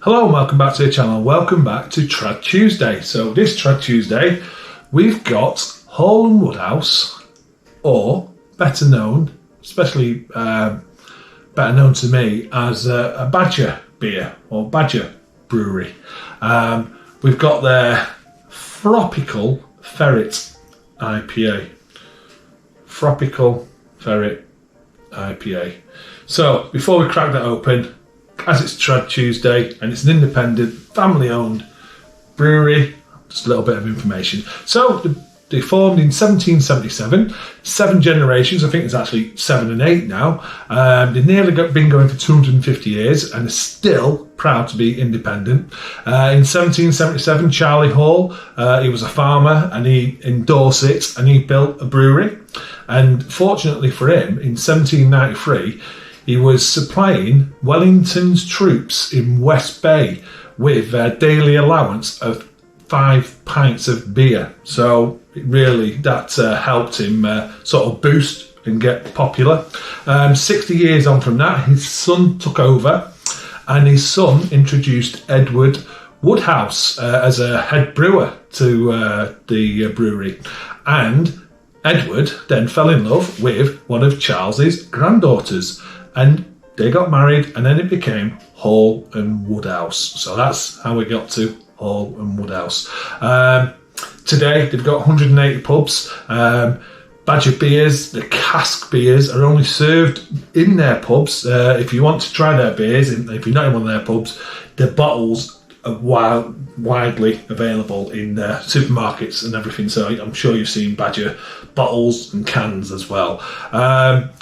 Hello and welcome back to the channel. Welcome back to Trad Tuesday. So this Trad Tuesday, we've got Hall & Woodhouse, or better known, especially better known to me as a Badger beer or Badger brewery. We've got their Fropical IPA. Fropical IPA. So before we crack that open, as it's Trad Tuesday and it's an independent, family-owned brewery, just a little bit of information. So they formed in 1777, 7 generations. I think there's actually 7 and 8 now. They've nearly been going for 250 years and are still proud to be independent. In 1777, Charlie Hall, he was a farmer and he endorsed it and he built a brewery. And fortunately for him, in 1793, he was supplying Wellington's troops in West Bay with a daily allowance of 5 pints of beer. So really that helped him sort of boost and get popular. 60 years on from that, his son took over and his son introduced Edward Woodhouse as a head brewer to the brewery. And Edward then fell in love with one of Charles's granddaughters. And they got married and then it became Hall & Woodhouse. So that's how we got to Hall & Woodhouse. Today they've got 180 pubs. Badger beers, the cask beers, are only served in their pubs. If you want to try their beers, if you're not in one of their pubs, the bottles are widely available in supermarkets and everything. So I'm sure you've seen Badger bottles and cans as well.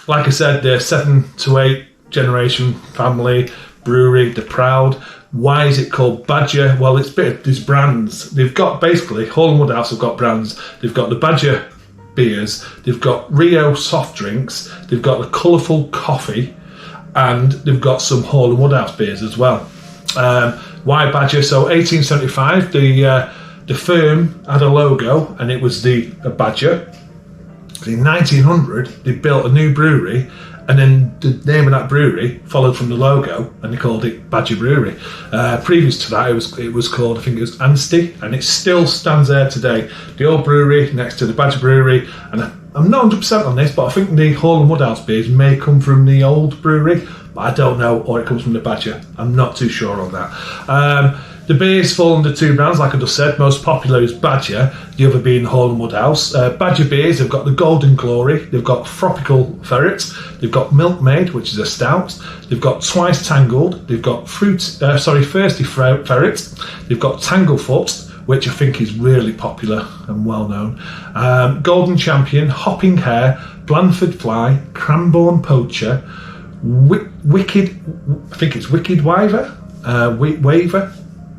Like I said, they're 7 to 8 generation family brewery. They're proud. Why is it called Badger? Well, it's there's brands. They've got basically Hall & Woodhouse have got brands. They've got the Badger beers. They've got Rio soft drinks. They've got the colourful coffee, and they've got some Hall & Woodhouse beers as well. Why Badger? So 1875, the firm had a logo, and it was the Badger. In 1900, they built a new brewery, and then the name of that brewery followed from the logo, and they called it Badger Brewery. Previous to that, it was called, I think it was Anstey, and it still stands there today. The old brewery next to the Badger Brewery, and I'm not 100% on this, but I think the Hall & Woodhouse beers may come from the old brewery, but I don't know, or it comes from the Badger. I'm not too sure on that. The beers fall under 2 brands, like I just said. Most popular is Badger, the other being Hall & Woodhouse. Badger beers, they've got the Golden Glory, they've got Fropical Ferret, they've got Milkmaid, which is a stout, they've got Twice Tangled, they've got Thirsty Ferret, they've got Tanglefoot, which I think is really popular and well known. Golden Champion, Hopping Hare, Blandford Fly, Cranbourne Poacher, Wicked Waver, Waver,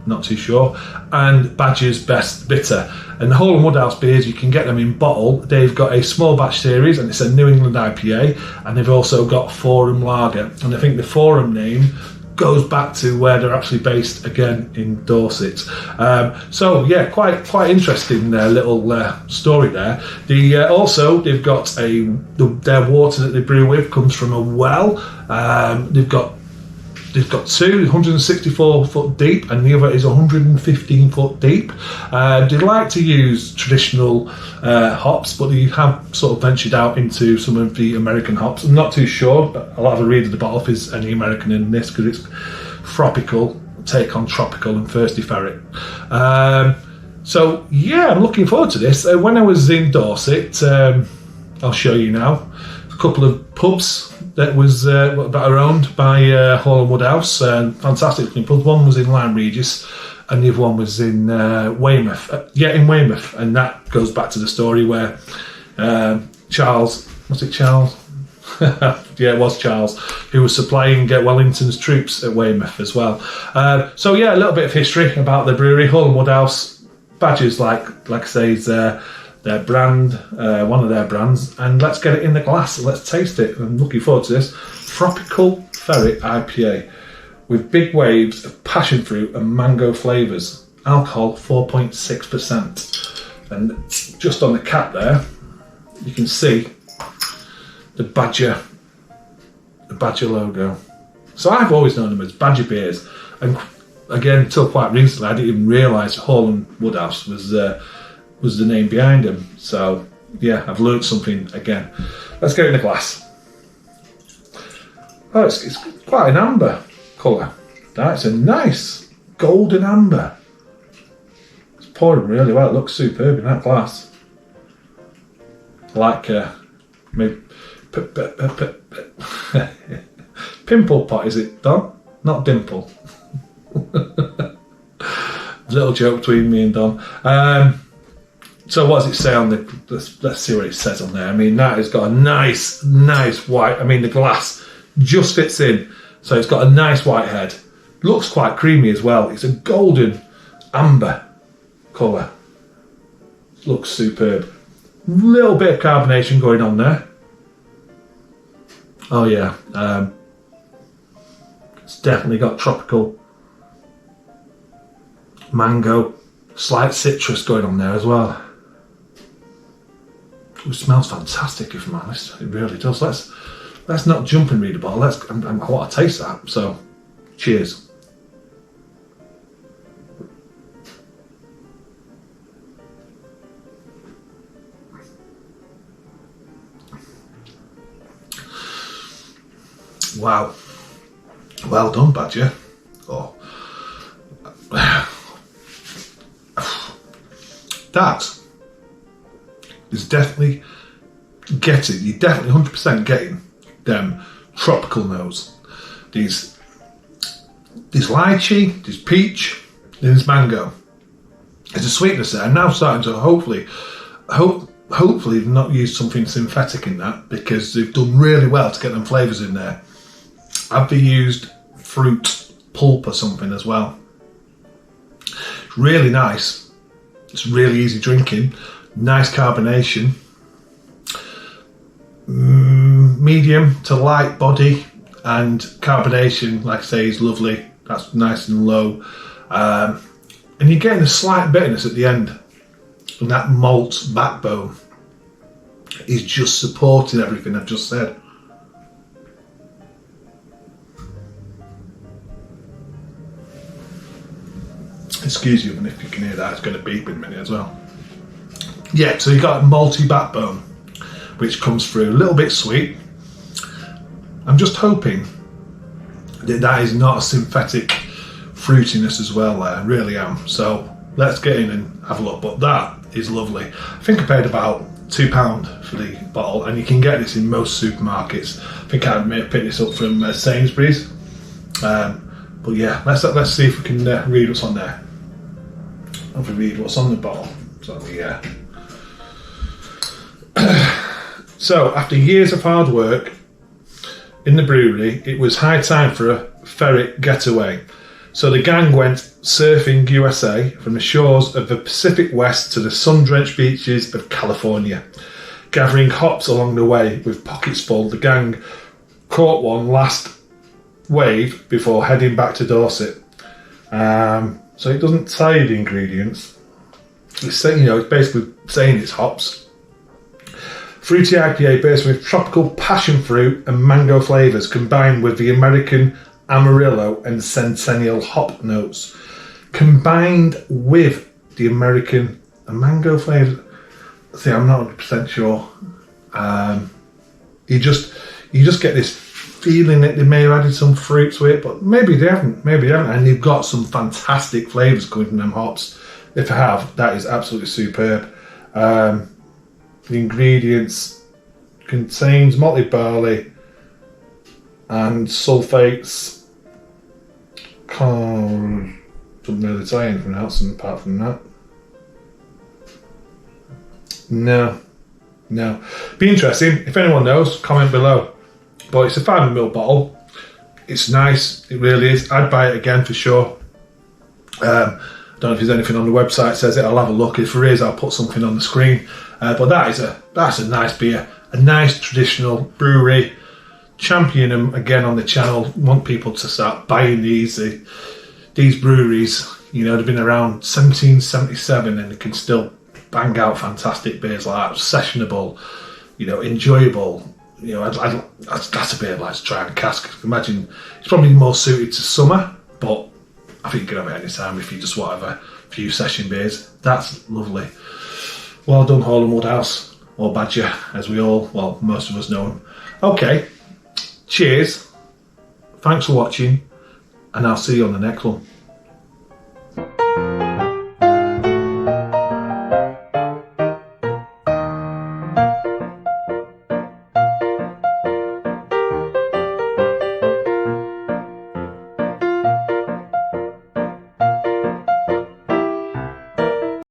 not too sure, and Badger's Best Bitter. And the Hall & Woodhouse beers, you can get them in bottle. They've got a small batch series, and it's a New England IPA, and they've also got Forum Lager. And I think the Forum name goes back to where they're actually based, again in Dorset. So yeah, quite interesting little story there. Also they've got their water that they brew with comes from a well. They've got 2, 164 foot deep, and the other is 115 foot deep. They like to use traditional hops, but they have sort of ventured out into some of the American hops. I'm not too sure, but I'll have a read of the bottle if there's any American in this, because it's Fropical, take on Tropical and Thirsty Ferret. So yeah, I'm looking forward to this. When I was in Dorset, I'll show you now, a couple of pubs that are owned by Hall & Woodhouse, fantastic looking pubs. One was in Lyme Regis and the other one was in Weymouth. In Weymouth, and that goes back to the story where Charles, was it Charles? Yeah, it was Charles, who was supplying Wellington's troops at Weymouth as well. So yeah, a little bit of history about the brewery. Hall & Woodhouse, Badger's like I say, is their brand, one of their brands, and let's get it in the glass. Let's taste it. I'm looking forward to this. Fropical Ferret IPA with big waves of passion fruit and mango flavours. Alcohol 4.6%. And just on the cap there, you can see the Badger logo. So I've always known them as Badger beers, and again, until quite recently, I didn't even realise Hall & Woodhouse was the name behind them. So yeah, I've learned something again. Let's get it in the glass. Oh, it's quite an amber colour. That's a nice golden amber. It's pouring really well. It looks superb in that glass. Like maybe pimple pot, is it, Don? Not dimple. Little joke between me and Don. So what does it say on the? Let's see what it says on there. I mean, that has got a nice white. I mean, the glass just fits in, so it's got a nice white head. Looks quite creamy as well. It's a golden amber colour. Looks superb. Little bit of carbonation going on there. Oh yeah, it's definitely got tropical mango, slight citrus going on there as well. It smells fantastic, if I'm honest. It really does. Let's not jump and read the bottle. I want to taste that. So, cheers. Wow. Well done, Badger. Oh. That is definitely getting, you're definitely 100% getting them tropical notes. These lychee, there's peach, there's mango. There's a sweetness there. I'm now starting to hopefully not use something synthetic in that, because they've done really well to get them flavours in there. Have they used fruit pulp or something as well? It's really nice. It's really easy drinking. Nice carbonation. Medium to light body, and carbonation, like I say, is lovely. That's nice and low. And you're getting a slight bitterness at the end. And that malt backbone is just supporting everything I've just said. Excuse you, and if you can hear that, it's going to beep in a minute as well. Yeah, so you've got a malty backbone, which comes through, a little bit sweet. I'm just hoping that is not a synthetic fruitiness as well there, I really am. So let's get in and have a look, but that is lovely. I think I paid about £2 for the bottle, and you can get this in most supermarkets. I think I may have picked this up from Sainsbury's. But yeah, let's see if we can read what's on there. If we read what's on the bottle. So yeah. So after years of hard work in the brewery, it was high time for a ferret getaway. So the gang went surfing USA from the shores of the Pacific West to the sun-drenched beaches of California. Gathering hops along the way with pockets full, the gang caught one last wave before heading back to Dorset. So it doesn't tell you the ingredients. It's saying, it's basically saying it's hops. Fruity IPA based with tropical passion fruit and mango flavours, combined with the American Amarillo and Centennial hop notes. Combined with the American mango flavours. See, I'm not 100% sure. You just get this feeling that they may have added some fruit to it, but maybe they haven't. And they've got some fantastic flavours coming from them hops. If I have, that is absolutely superb. The ingredients contains malted barley and sulfates. Doesn't really say anything else apart from that. No. Be interesting. If anyone knows, comment below. But it's a 500ml bottle. It's nice. It really is. I'd buy it again for sure. I don't know if there's anything on the website that says it. I'll have a look. If there is, I'll put something on the screen. But that's a nice beer. A nice traditional brewery. Champion them again on the channel. Want people to start buying these breweries. They've been around 1777 and they can still bang out fantastic beers like that. Sessionable, enjoyable. That's a beer I'd like to try and cask. Imagine it's probably more suited to summer, but I think you can have it anytime if you just want to have a few session beers. That's lovely. Well done, Hall and Woodhouse, or Badger, as we all, well, most of us know him. Okay, cheers. Thanks for watching, and I'll see you on the next one.